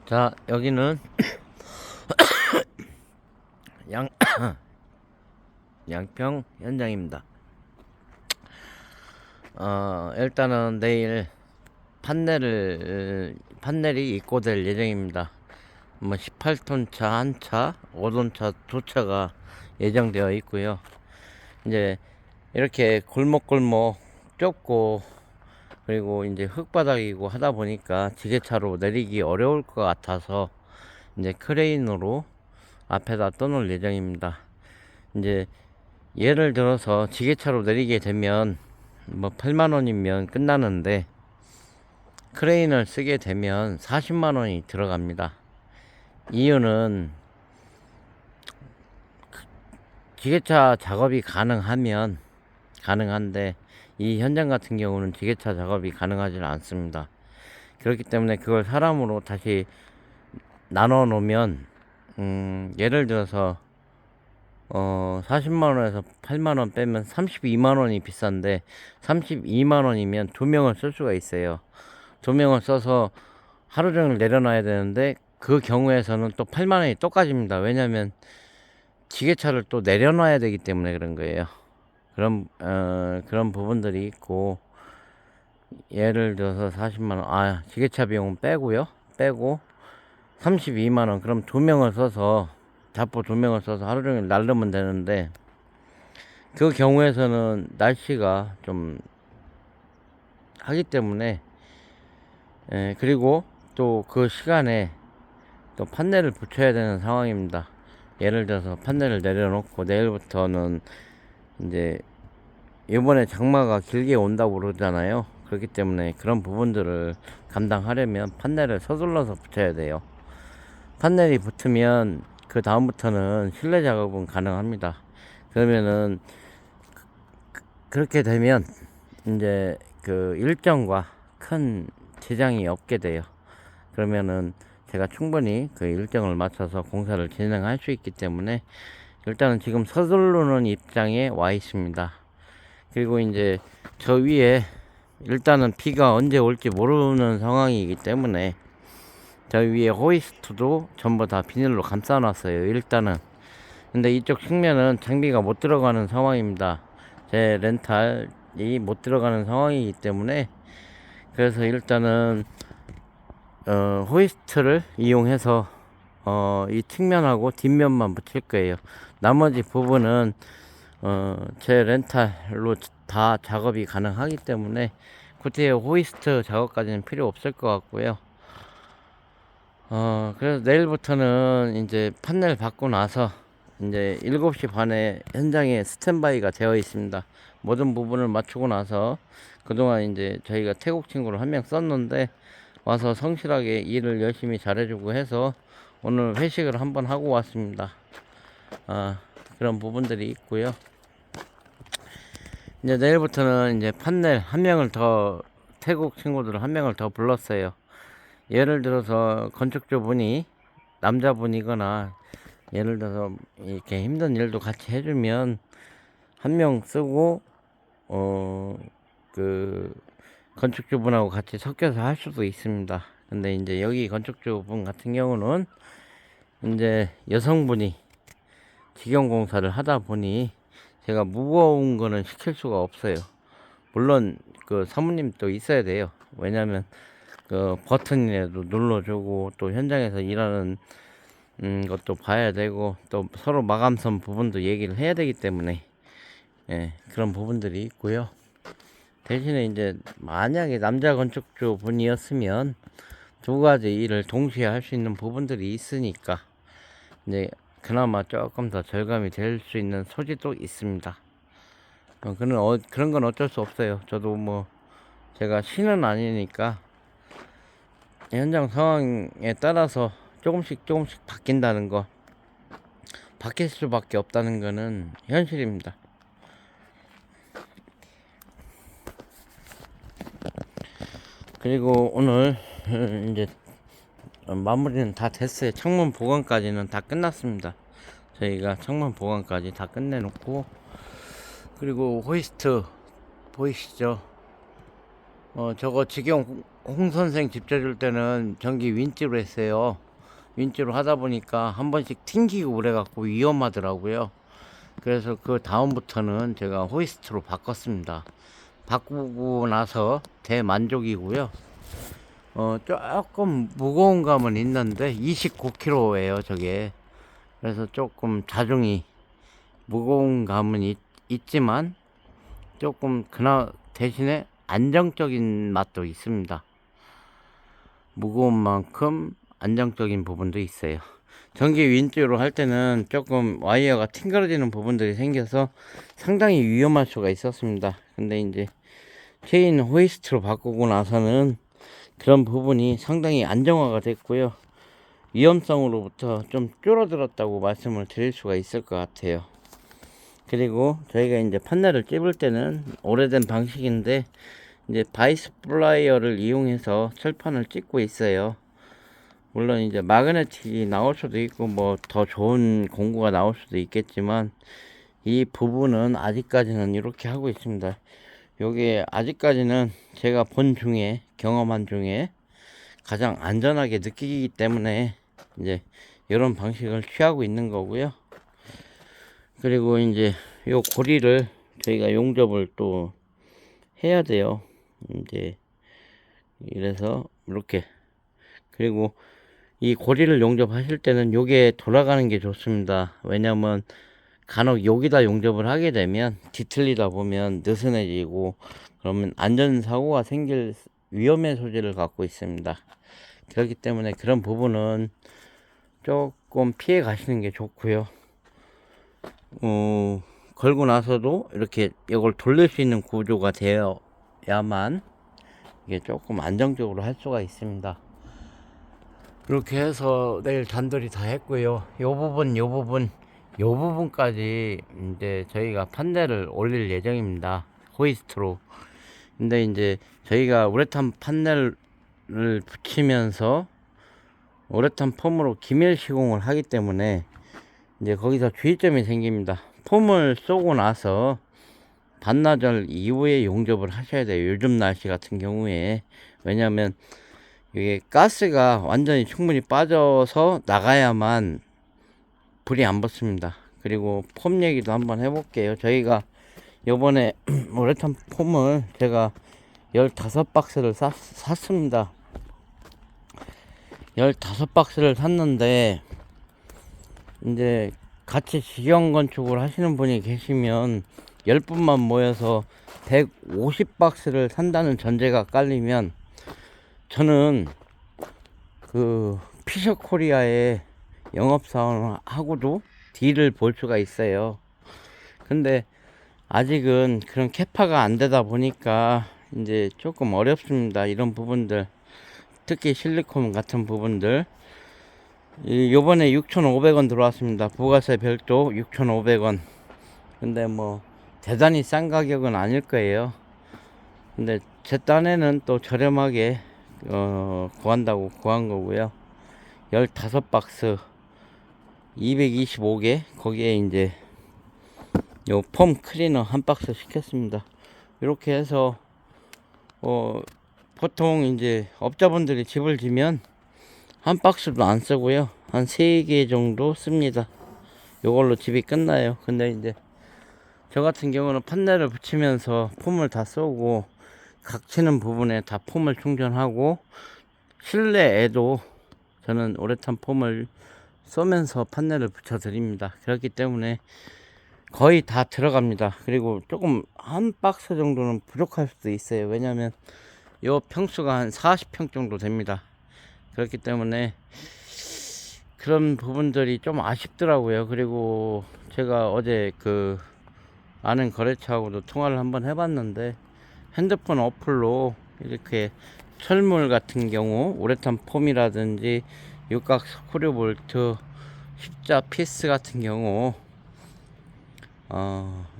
자, 여기는 양 양평 현장입니다. 일단은 내일 판넬이 입고될 예정입니다. 뭐 18톤 차 한 차, 5톤 차 두 차가 예정되어 있고요. 이제 이렇게 골목골목 좁고 그리고 이제 흙바닥이고 하다 보니까 지게차로 내리기 어려울 것 같아서 이제 크레인으로 앞에다 떠놓을 예정입니다. 이제 예를 들어서 지게차로 내리게 되면 뭐 8만원이면 끝나는데 크레인을 쓰게 되면 40만원이 들어갑니다. 이유는 지게차 작업이 가능한데 이 현장 같은 경우는 지게차 작업이 가능하지 않습니다. 그렇기 때문에 그걸 사람으로 다시 나눠 놓으면 예를 들어서 40만원에서 8만원 빼면 32만원이 비싼데 32만원이면 두 명을 쓸 수가 있어요. 두 명을 써서 하루 종일 내려놔야 되는데 그 경우에서는 또 8만원이 또 까집니다. 왜냐면 지게차를 또 내려놔야 되기 때문에 그런 거예요. 그런 부분들이 있고, 예를 들어서 40만원, 지게차 비용은 빼고 32만원, 그럼 두 명을 써서 자포 두 명을 써서 하루 종일 날르면 되는데, 그 경우에서는 날씨가 좀 하기 때문에, 그리고 또 그 시간에 또 판넬을 붙여야 되는 상황입니다. 예를 들어서 판넬을 내려놓고 내일부터는 이제 이번에 장마가 길게 온다고 그러잖아요. 그렇기 때문에 그런 부분들을 감당하려면 판넬을 서둘러서 붙여야 돼요. 판넬이 붙으면 그 다음부터는 실내 작업은 가능합니다. 그러면은 그렇게 되면 이제 그 일정과 큰 지장이 없게 돼요. 그러면은 제가 충분히 그 일정을 맞춰서 공사를 진행할 수 있기 때문에 일단은 지금 서두르는 입장에 와 있습니다. 그리고 이제 저 위에 일단은 비가 언제 올지 모르는 상황이기 때문에 저 위에 호이스트도 전부 다 비닐로 감싸 놨어요. 일단은. 근데 이쪽 측면은 장비가 못 들어가는 상황입니다. 제 렌탈이 못 들어가는 상황이기 때문에 그래서 일단은 호이스트를 이용해서 이 측면하고 뒷면만 붙일 거예요. 나머지 부분은 제 렌탈로 다 작업이 가능하기 때문에 굳이 호이스트 작업까지는 필요 없을 것 같고요. 그래서 내일부터는 이제 판넬 받고 나서 이제 7시 반에 현장에 스탠바이가 되어 있습니다. 모든 부분을 맞추고 나서 그동안 이제 저희가 태국 친구를 한 명 썼는데 와서 성실하게 일을 열심히 잘해주고 해서 오늘 회식을 한번 하고 왔습니다. 그런 부분들이 있고요. 이제 내일부터는 이제 판넬 한 명을 더 태국 친구들 한 명을 더 불렀어요. 예를 들어서 건축주분이 남자분이거나 예를 들어서 이렇게 힘든 일도 같이 해주면 한 명 쓰고 그 건축주분하고 같이 섞여서 할 수도 있습니다. 근데 이제 여기 건축주분 같은 경우는 이제 여성분이 직영공사를 하다 보니 제가 무거운 거는 시킬 수가 없어요. 물론 그 사모님도 있어야 돼요. 왜냐면 그 버튼이라도 눌러주고 또 현장에서 일하는 것도 봐야 되고 또 서로 마감선 부분도 얘기를 해야 되기 때문에 그런 부분들이 있고요. 대신에 이제 만약에 남자 건축주 분이었으면 두 가지 일을 동시에 할 수 있는 부분들이 있으니까 이제 그나마 조금 더 절감이 될 수 있는 소지도 있습니다. 그런 건 어쩔 수 없어요. 저도 뭐 제가 신은 아니니까 현장 상황에 따라서 조금씩 바뀐다는 거, 바뀔 수밖에 없다는 거는 현실입니다. 그리고 오늘 이제 마무리는 다 됐어요. 창문 보강까지는 다 끝났습니다. 저희가 창문 보강까지 다 끝내놓고 그리고 호이스트 보이시죠? 저거 직영 홍 선생 집 져줄 때는 전기 윈치로 했어요. 윈치로 하다 보니까 한 번씩 튕기고 그래갖고 위험하더라고요. 그래서 그 다음부터는 제가 호이스트로 바꿨습니다. 바꾸고 나서 대만족이고요. 조금 무거운 감은 있는데 29kg예요 저게. 그래서 조금 자중이 무거운 감은 있지만 조금 그나 대신에 안정적인 맛도 있습니다. 무거운 만큼 안정적인 부분도 있어요. 전기 윈치로 할 때는 조금 와이어가 튕겨지는 부분들이 생겨서 상당히 위험할 수가 있었습니다. 근데 이제 체인 호이스트로 바꾸고 나서는 그런 부분이 상당히 안정화가 됐고요. 위험성으로부터 좀 줄어들었다고 말씀을 드릴 수가 있을 것 같아요. 그리고 저희가 이제 판넬을 찝을 때는 오래된 방식인데 이제 바이스 플라이어를 이용해서 철판을 찝고 있어요. 물론 이제 마그네틱이 나올 수도 있고 뭐 더 좋은 공구가 나올 수도 있겠지만 이 부분은 아직까지는 이렇게 하고 있습니다. 요게 아직까지는 제가 본 중에 경험한 중에 가장 안전하게 느끼기 때문에 이제 이런 방식을 취하고 있는 거고요. 그리고 이제 요 고리를 저희가 용접을 또 해야 돼요. 이제 이래서 이렇게, 그리고 이 고리를 용접하실 때는 요게 돌아가는 게 좋습니다. 왜냐면 간혹 여기다 용접을 하게 되면 뒤틀리다 보면 느슨해지고 그러면 안전사고가 생길 위험의 소지를 갖고 있습니다. 그렇기 때문에 그런 부분은 조금 피해 가시는 게 좋고요. 걸고 나서도 이렇게 이걸 돌릴 수 있는 구조가 되어야만 이게 조금 안정적으로 할 수가 있습니다. 이렇게 해서 내일 단돌이 다 했고요. 요 부분까지 이제 저희가 판넬을 올릴 예정입니다. 호이스트로. 근데 이제 저희가 우레탄 판넬을 붙이면서 우레탄 폼으로 기밀 시공을 하기 때문에 이제 거기서 주의점이 생깁니다. 폼을 쏘고 나서 반나절 이후에 용접을 하셔야 돼요. 요즘 날씨 같은 경우에. 왜냐면 이게 가스가 완전히 충분히 빠져서 나가야만 불이 안 붙습니다. 그리고 폼 얘기도 한번 해볼게요. 저희가 요번에 우레탄 폼을 제가 15박스를 샀습니다. 15박스를 샀는데 이제 같이 직영 건축을 하시는 분이 계시면 10분만 모여서 150박스를 산다는 전제가 깔리면 저는 그 피셔 코리아의 영업사원을 하고도 딜을 볼 수가 있어요. 근데 아직은 그런 캐파가 안 되다 보니까 이제 조금 어렵습니다. 이런 부분들, 특히 실리콘 같은 부분들. 요번에 6,500원 들어왔습니다. 부가세 별도 6,500원. 근데 뭐 대단히 싼 가격은 아닐 거예요. 근데 제 딴에는 또 저렴하게 구한다고 구한 거고요. 15박스 225개, 거기에 이제 요 폼 클리너 한 박스 시켰습니다. 이렇게 해서 보통 이제 업자분들이 집을 지면 한 박스도 안 쓰고요, 한 3개 정도 씁니다. 요걸로 집이 끝나요. 근데 이제 저 같은 경우는 판넬을 붙이면서 폼을 다 쏘고 각치는 부분에 다 폼을 충전하고 실내에도 저는 우레탄 폼을 쏘면서 판넬을 붙여 드립니다. 그렇기 때문에 거의 다 들어갑니다. 그리고 조금 한 박스 정도는 부족할 수도 있어요. 왜냐면 요 평수가 한 40평 정도 됩니다. 그렇기 때문에 그런 부분들이 좀 아쉽더라고요. 그리고 제가 어제 그 아는 거래처하고도 통화를 한번 해봤는데 핸드폰 어플로 이렇게 철물 같은 경우 우레탄 폼이라든지 육각 스크류 볼트, 십자 피스 같은 경우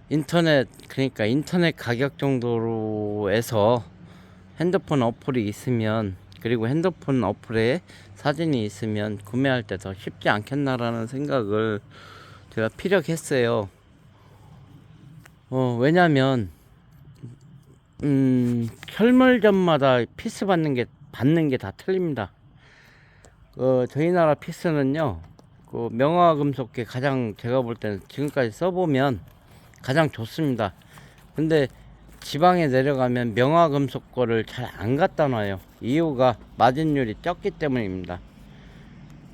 인터넷, 그러니까 인터넷 가격 정도로 해서 핸드폰 어플이 있으면, 그리고 핸드폰 어플에 사진이 있으면 구매할 때 더 쉽지 않겠나라는 생각을 제가 피력했어요. 왜냐면 철물점마다 피스 받는 게 받는 게 다 틀립니다. 저희 나라 피스는요, 명화금속계 가장 제가 볼 때는 지금까지 써보면 가장 좋습니다. 근데 지방에 내려가면 명화금속 거를 잘 안 갖다 놔요. 이유가 마진율이 적기 때문입니다.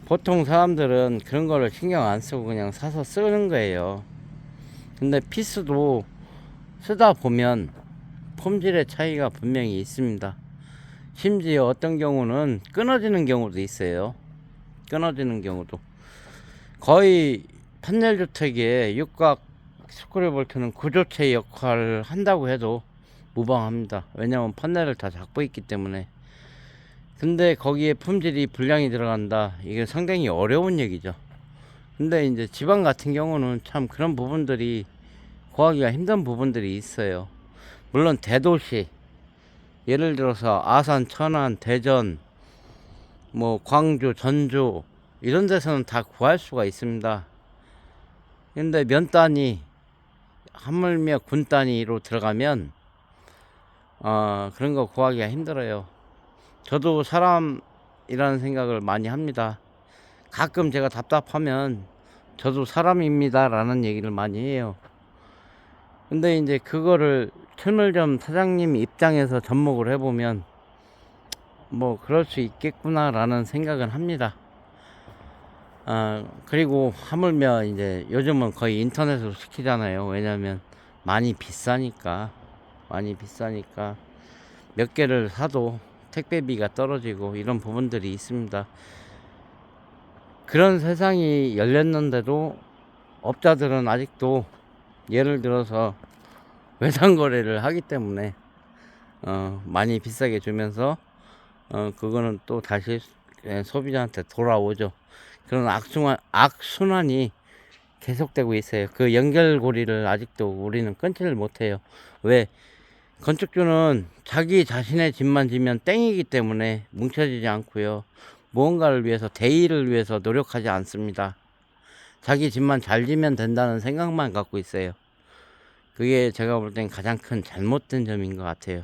보통 사람들은 그런 거를 신경 안 쓰고 그냥 사서 쓰는 거예요. 근데 피스도 쓰다 보면 품질의 차이가 분명히 있습니다. 심지어 어떤 경우는 끊어지는 경우도 있어요. 끊어지는 경우도. 거의 판넬주택의 육각 스크류볼트는 구조체 역할을 한다고 해도 무방합니다. 왜냐하면 판넬을 다 잡고 있기 때문에. 근데 거기에 품질이 불량이 들어간다, 이게 상당히 어려운 얘기죠. 근데 이제 지방 같은 경우는 참 그런 부분들이 구하기가 힘든 부분들이 있어요. 물론 대도시, 예를 들어서 아산, 천안, 대전, 광주, 전주 이런 데서는 다 구할 수가 있습니다. 근데 면 단위, 하물며 군 단위로 들어가면 그런 거 구하기가 힘들어요. 저도 사람이라는 생각을 많이 합니다. 가끔 제가 답답하면 저도 사람입니다 라는 얘기를 많이 해요. 근데 이제 그거를 철물점 사장님 입장에서 접목을 해보면 그럴 수 있겠구나 라는 생각은 합니다. 그리고 하물며 이제 요즘은 거의 인터넷으로 시키잖아요. 왜냐면 많이 비싸니까 몇 개를 사도 택배비가 떨어지고 이런 부분들이 있습니다. 그런 세상이 열렸는데도 업자들은 아직도 예를 들어서 외상 거래를 하기 때문에 많이 비싸게 주면서 그거는 또 다시 소비자한테 돌아오죠. 그런 악순환이 계속되고 있어요. 그 연결고리를 아직도 우리는 끊지를 못해요. 왜? 건축주는 자기 자신의 집만 지면 땡이기 때문에 뭉쳐지지 않고요. 무언가를 위해서, 대의를 위해서 노력하지 않습니다. 자기 집만 잘 지면 된다는 생각만 갖고 있어요. 그게 제가 볼 땐 가장 큰 잘못된 점인 것 같아요.